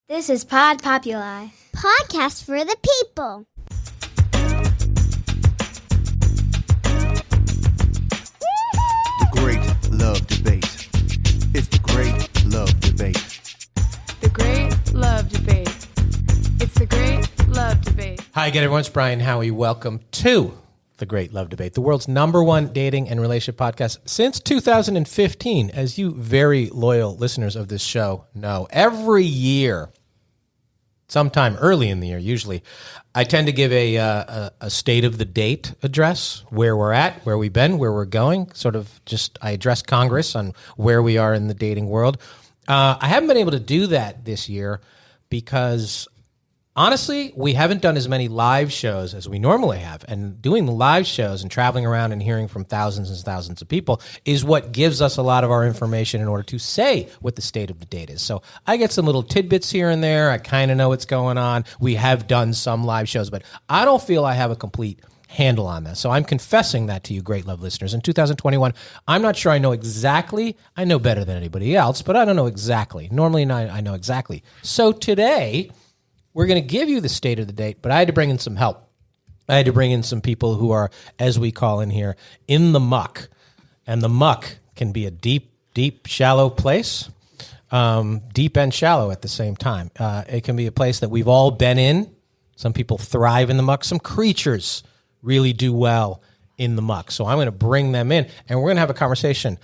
This is Pod Populi. Podcast for the people. The Great Love Debate. It's the Great Love Debate. The Great Love Debate. It's the Great Love Debate. Hi again, everyone. It's Brian Howie. Welcome to The Great Love Debate, the world's #1 dating and relationship podcast since 2015. As you very loyal listeners of this show know, every year, sometime early in the year, usually, I tend to give a state of the date address, where we're at, where we've been, where we're going. I address Congress on where we are in the dating world. I haven't been able to do that this year because, honestly, we haven't done as many live shows as we normally have. And doing the live shows and traveling around and hearing from thousands and thousands of people is what gives us a lot of our information in order to say what the state of the date is. So I get some little tidbits here and there. I kind of know what's going on. We have done some live shows, but I don't feel I have a complete handle on this. So I'm confessing that to you, Great Love listeners. In 2021, I'm not sure I know exactly. I know better than anybody else, but I don't know exactly. Normally I know exactly. So today, we're going to give you the state of the date, but I had to bring in some help. I had to bring in some people who are, as we call in here, in the muck. And the muck can be a deep, shallow place, deep and shallow at the same time. It can be a place that we've all been in. Some people thrive in the muck. Some creatures really do well in the muck. So I'm going to bring them in, and we're going to have a conversation.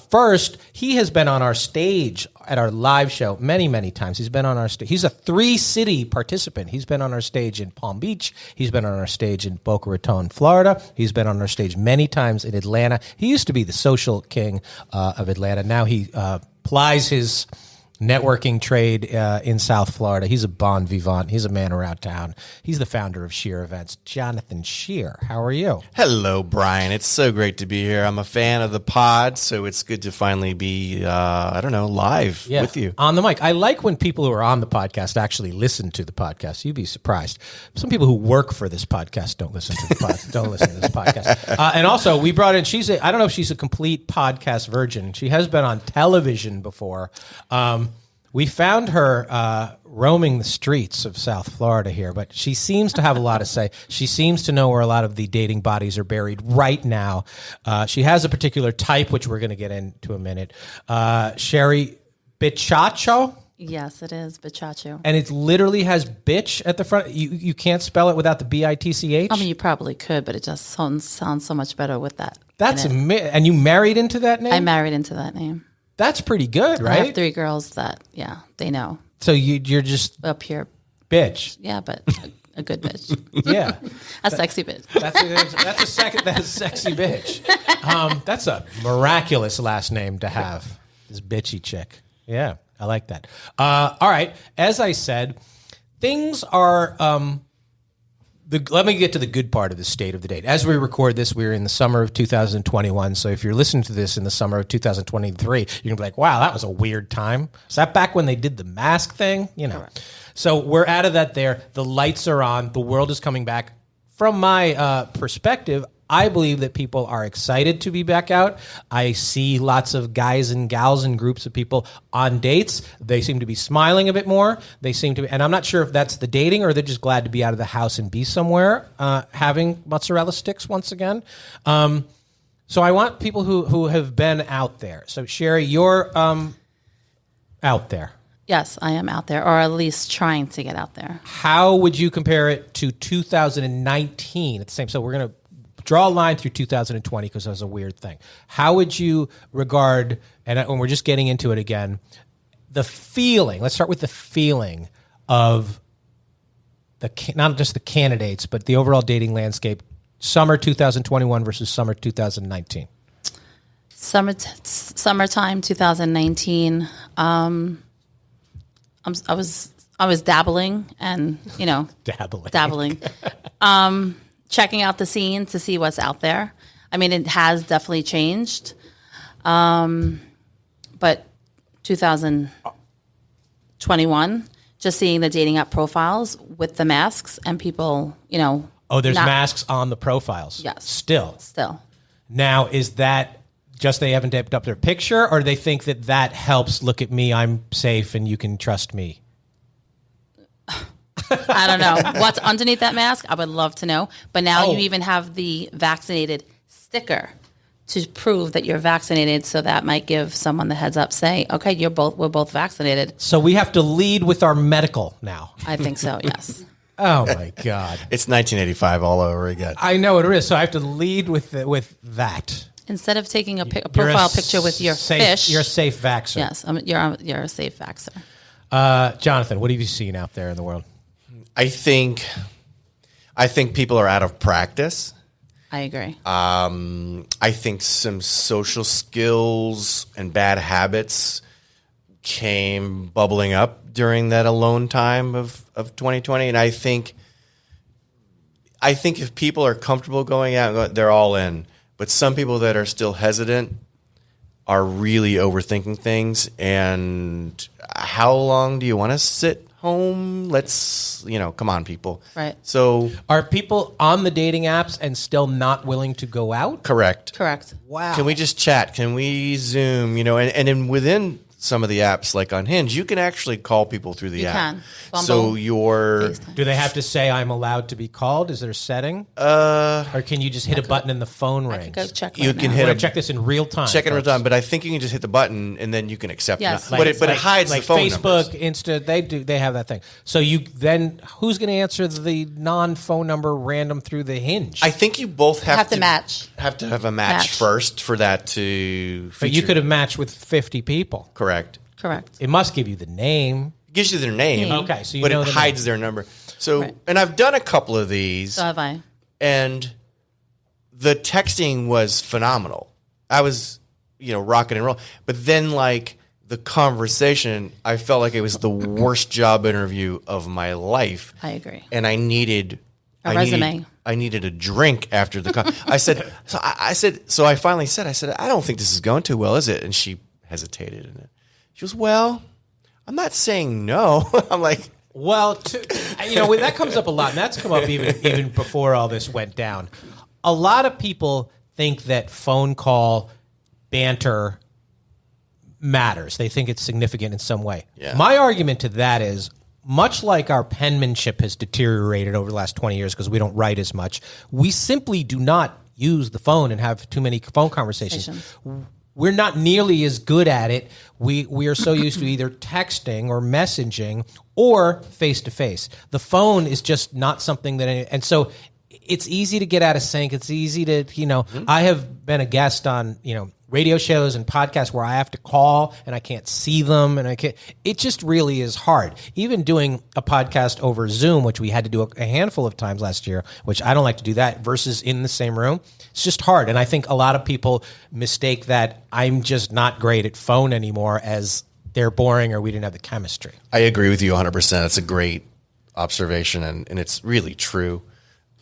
First, he has been on our stage at our live show many, many times. He's been on our stage. He's a 3-city participant. He's been on our stage in Palm Beach. He's been on our stage in Boca Raton, Florida. He's been on our stage many times in Atlanta. He used to be the social king of Atlanta. Now he plies his networking trade in South Florida. He's a bon vivant. He's a man around town. He's the founder of Sheer Events. Jonathan Sheer, how are you? Hello, Brian. It's so great to be here. I'm a fan of the pod, so it's good to finally be, live with you. On the mic. I like when people who are on the podcast actually listen to the podcast. You'd be surprised. Some people who work for this podcast don't listen to the don't listen to this podcast. And also, we brought in, I don't know if she's a complete podcast virgin. She has been on television before. We found her roaming the streets of South Florida here, but she seems to have a lot to say. She seems to know where a lot of the dating bodies are buried right now. She has a particular type, which we're going to get into a minute. Sherry Bichacho? Yes, it is Bichacho. And it literally has bitch at the front. You can't spell it without the B-I-T-C-H? I mean, you probably could, but it just sounds so much better with that. That's and you married into that name? I married into that name. That's pretty good, right? I have 3 girls that, they know. So you're just a pure bitch. Yeah, but a good bitch. Yeah, a sexy bitch. That's a sexy bitch. That's a miraculous last name to have. This bitchy chick. Yeah, I like that. All right, as I said, things are. Let me get to the good part of the state of the date. As we record this, we're in the summer of 2021. So if you're listening to this in the summer of 2023, you're going to be like, wow, that was a weird time. Is that back when they did the mask thing? Correct. So we're out of that there. The lights are on. The world is coming back. From my perspective, I believe that people are excited to be back out. I see lots of guys and gals and groups of people on dates. They seem to be smiling a bit more. They seem to be, and I'm not sure if that's the dating or they're just glad to be out of the house and be somewhere having mozzarella sticks once again. So I want people who have been out there. So Sherry, you're out there. Yes, I am out there, or at least trying to get out there. How would you compare it to 2019 at the same? So we're going to draw a line through 2020 because that was a weird thing. How would you regard, and we're just getting into it again, the feeling, let's start with the feeling of not just the candidates, but the overall dating landscape, summer 2021 versus summer 2019? Summertime 2019, I was dabbling and, dabbling. Checking out the scene to see what's out there. I mean, it has definitely changed. But 2021, just seeing the dating app profiles with the masks and people, Oh, there's masks on the profiles? Yes. Still. Now, is that just they haven't typed up their picture, or do they think that that helps? Look at me, I'm safe, and you can trust me? I don't know what's underneath that mask. I would love to know. But now Oh. you even have the vaccinated sticker to prove that you're vaccinated. So that might give someone the heads up, say, okay, we're both vaccinated. So we have to lead with our medical now. I think so. Yes. Oh my God. It's 1985 all over again. I know it is. So I have to lead with that. Instead of taking a You're a profile picture with your safe, fish, You're a safe vaxxer. yes, you're a safe vaxxer. Jonathan, what have you seen out there in the world? I think people are out of practice. I agree. I think some social skills and bad habits came bubbling up during that alone time of 2020. And I think if people are comfortable going out, they're all in. But some people that are still hesitant are really overthinking things. And how long do you want to sit home? Let's, come on, people. Right. So Are people on the dating apps and still not willing to go out? correct. Wow. Can we just chat? Can we Zoom? And then within some of the apps, like on Hinge, you can actually call people through the You app. can. Bumble, So you're FaceTime. Do they have to say I'm allowed to be called? Is there a setting? Or can you just hit a button and the phone I rings? could go check. You right can now. I hit want a to check this in real time. check in real folks. time, but I think you can just hit the button and then you can accept Yes. it. But it hides like the phone Facebook, numbers. Insta, they have that thing. So who's going to answer the non-phone number random through the Hinge? I think you both have to match. Have to have a match first for that to. but you feature. could have matched with 50 people. Correct. Correct. It must give you the name. It gives you their name. Okay, so you but know it the hides name. their number. So, Right. and I've done a couple of these. So have I. And the texting was phenomenal. I was, rocking and roll. But then, the conversation, I felt like it was the worst job interview of my life. I agree. And I needed A resume. I needed a drink after the. So I finally said, I don't think this is going too well, is it? And she hesitated, and she goes, "Well, I'm not saying no." I'm like, Well, that comes up a lot, and that's come up even before all this went down. A lot of people think that phone call banter matters. They think it's significant in some way. Yeah. My argument to that is, much like our penmanship has deteriorated over the last 20 years because we don't write as much, we simply do not use the phone and have too many phone conversations. We're not nearly as good at it. We are so used to either texting or messaging or face-to-face. The phone is just not something that... And so it's easy to get out of sync. It's easy to, I have been a guest on, radio shows and podcasts where I have to call and I can't see them and it just really is hard. Even doing a podcast over Zoom, which we had to do a handful of times last year, which I don't like to do that, versus in the same room, it's just hard. And I think a lot of people mistake that I'm just not great at phone anymore as they're boring or we didn't have the chemistry. I agree with you 100%. That's a great observation, and it's really true.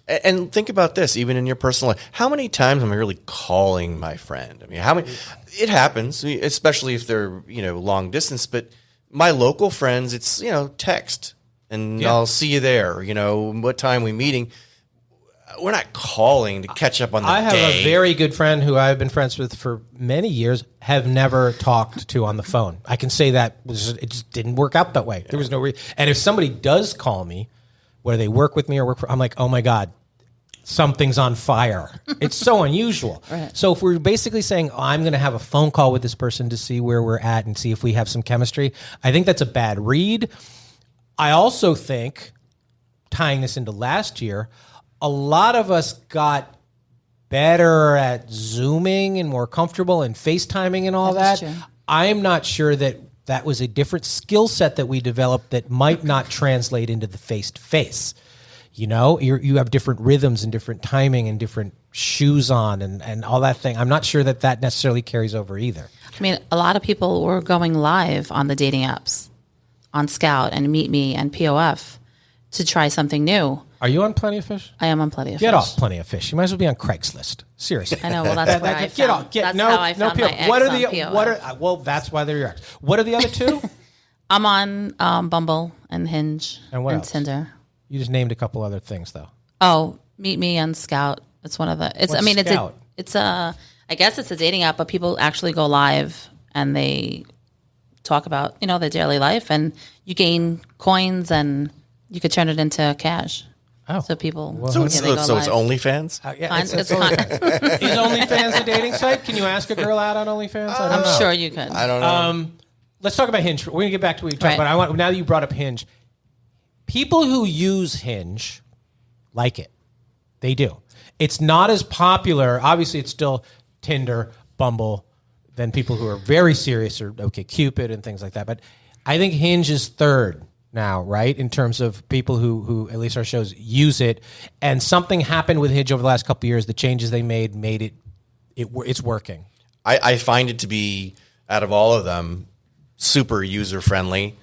And think about this, even in your personal life. How many times am I really calling my friend? I mean, how many? It happens, especially if they're, long distance. But my local friends, it's, text. And I'll see you there. What time we meeting. We're not calling to catch up on the day. I have a very good friend who I've been friends with for many years, have never talked to on the phone. I can say that it just didn't work out that way. Yeah. There was no reason. And if somebody does call me, whether they work with me or I'm like, oh my God, something's on fire. It's so unusual. Right. So if we're basically saying, I'm going to have a phone call with this person to see where we're at and see if we have some chemistry, I think that's a bad read. I also think, tying this into last year, a lot of us got better at Zooming and more comfortable and FaceTiming and all that. I'm not sure that was a different skill set that we developed that might not translate into the face-to-face. You have different rhythms and different timing and different shoes on and all that thing. I'm not sure that necessarily carries over either. I mean, a lot of people were going live on the dating apps, on Scout and Meet Me and POF to try something new. Are you on Plenty of Fish? I am on Plenty of Fish. Get off Plenty of Fish. You might as well be on Craigslist. Seriously. I know. Well, that's where I found. That's how I found my ex on POF. Well, that's why they're your ex. What are the other two? I'm on Bumble and Hinge and Tinder. You just named a couple other things though. Oh, Meet Me on Scout. It's one of the. Scout? I guess it's a dating app, but people actually go live and they talk about their daily life, and you gain coins and You could turn it into cash. Oh. So people. So yeah, it's they go live. OnlyFans? Yeah, It's it's fine. Is OnlyFans a dating site? Can you ask a girl out on OnlyFans? I don't know. I'm sure you could. I don't know. Let's talk about Hinge. We're going to get back to what you talked Right. about. I want now that you brought up Hinge. People who use Hinge like it. They do. It's not as popular. Obviously, it's still Tinder, Bumble, than people who are very serious or Cupid and things like that. But I think Hinge is third now, right? In terms of people who at least our shows use it. And something happened with Hinge over the last couple of years. The changes they made it's working. I find it to be, out of all of them, super user friendly.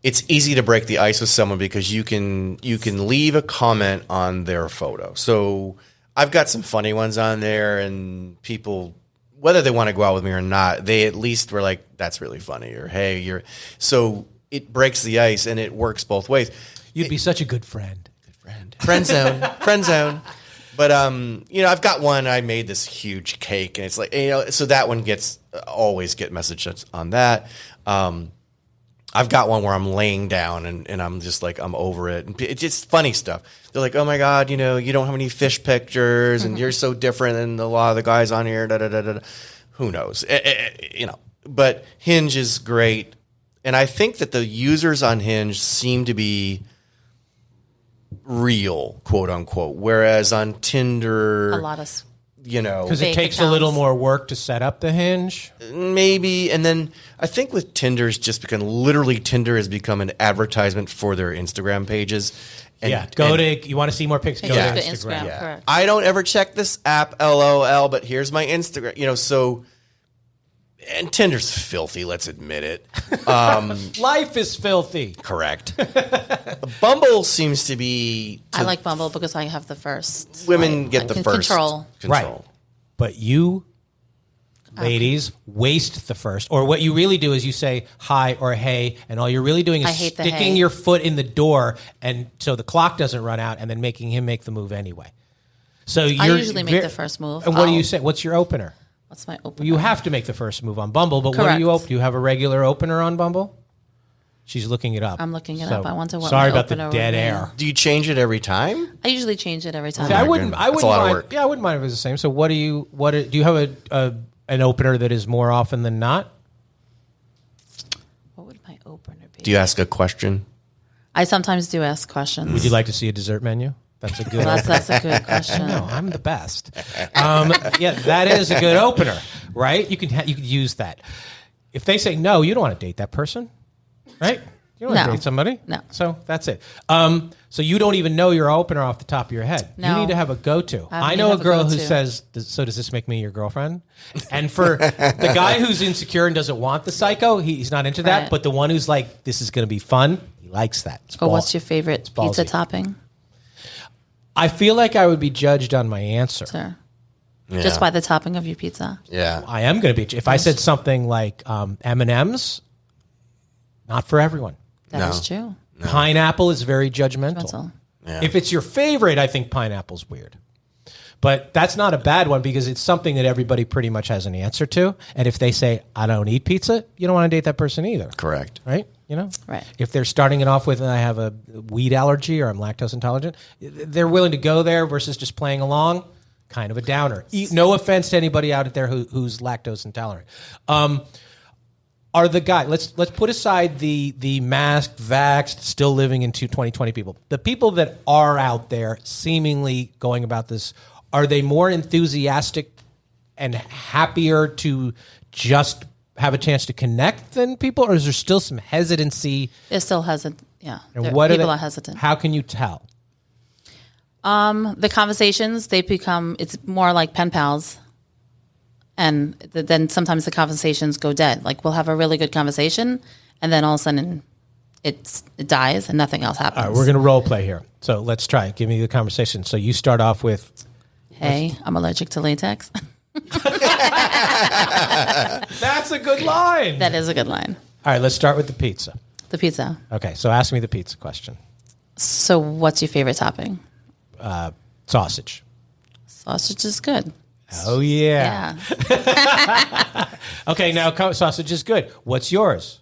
It's easy to break the ice with someone because you can leave a comment on their photo. So I've got some funny ones on there, and people, whether they want to go out with me or not, they at least were like, "That's really funny," or "Hey, you're." So it breaks the ice, and it works both ways. You'd be such a good friend. Friend zone. But I've got one. I made this huge cake, and it's like, so that one always get messages on that. I've got one where I'm laying down and I'm just like, I'm over it. And it's just funny stuff. They're like, "Oh my God, you don't have any fish pictures, and you're so different than a lot of the guys on here." Da, da, da, da. Who knows? But Hinge is great, and I think that the users on Hinge seem to be real, quote unquote, whereas on Tinder, a lot of. Because it Fake takes a little accounts. more work to set up the Hinge. maybe. And then I think with Tinder's just because literally Tinder has become an advertisement for their Instagram pages. And, you want to see more pictures, go Yeah. to To Instagram. Instagram. Correct. I don't ever check this app, LOL, but here's my Instagram, so. And Tinder's filthy, let's admit it. Life is filthy. Correct. Bumble seems to be. I like Bumble because I have the first. Women get the first control. Right. But you, ladies, waste the first. Or what you really do is you say hi or hey, and all you're really doing I is hate the sticking hey. your foot in the door, and so the clock doesn't run out, and then making him make the move anyway. So I usually make the first move. And what do you say? What's your opener? What's my opener? You have to make the first move on Bumble, but what do Correct. you open? Do you have a regular opener on Bumble? She's looking it up. I'm looking it up. I wonder what Sorry my about the opener dead would be. air. Do you change it every time? I usually change it every time. See, I wouldn't. goodness. I That's wouldn't a lot of mind. work. Yeah, I wouldn't mind if it was the same. So, what do you? Do you have an opener that is more often than not? What would my opener be? Do you ask a question? I sometimes do ask questions. Would you like to see a dessert menu? That's a good. Well, that's a good question. No, I'm the best. Yeah, that is a good opener, right? You can use that. If they say no, you don't want to date that person, right? You don't want to No. date somebody. No. So that's it. So you don't even know your opener off the top of your head. You No. need to have a go-to. I I know a have a girl who go-to. says, "So does this make me your girlfriend?" And for the guy who's insecure and doesn't want the psycho, he's not into that. Right. But the one who's like, "This is going to be fun," he likes that. It's Or ball- what's your favorite pizza ballsy. topping, I feel like I would be judged on my answer. sir? Yeah. Just by the topping of your pizza. Yeah. I am going to be. If I said something like M&M's, not for everyone. That is true. Pineapple is very judgmental. Judgmental. Yeah. If it's your favorite, I think pineapple's weird. But that's not a bad one because it's something that everybody pretty much has an answer to. And if they say, "I don't eat pizza," you don't want to date that person either. Correct. Right? Right. If they're starting it off with, "I have a wheat allergy" or "I'm lactose intolerant," they're willing to go there versus just playing along. Kind of a downer. No offense to anybody out there who's lactose intolerant. Are the guy? Let's put aside the masked, vaxxed, still living in 2020 people. The people that are out there seemingly going about this, are they more enthusiastic and happier to just have a chance to connect than people, or is there still some hesitancy? It still hesitant. Yeah. And People are hesitant. How can you tell? The conversations, it's more like pen pals. And then sometimes the conversations go dead. Like we'll have a really good conversation and then all of a sudden it dies and nothing else happens. All right, we're going to role play here. So let's try it. Give me the conversation. So you start off with, Hey, I'm allergic to latex. that's a good line. That is a good line. All right, let's start with the pizza. The pizza. Okay, so ask me the pizza question. So what's your favorite topping? Sausage. Sausage is good. Oh, yeah. Yeah. Okay, now sausage is good. What's yours?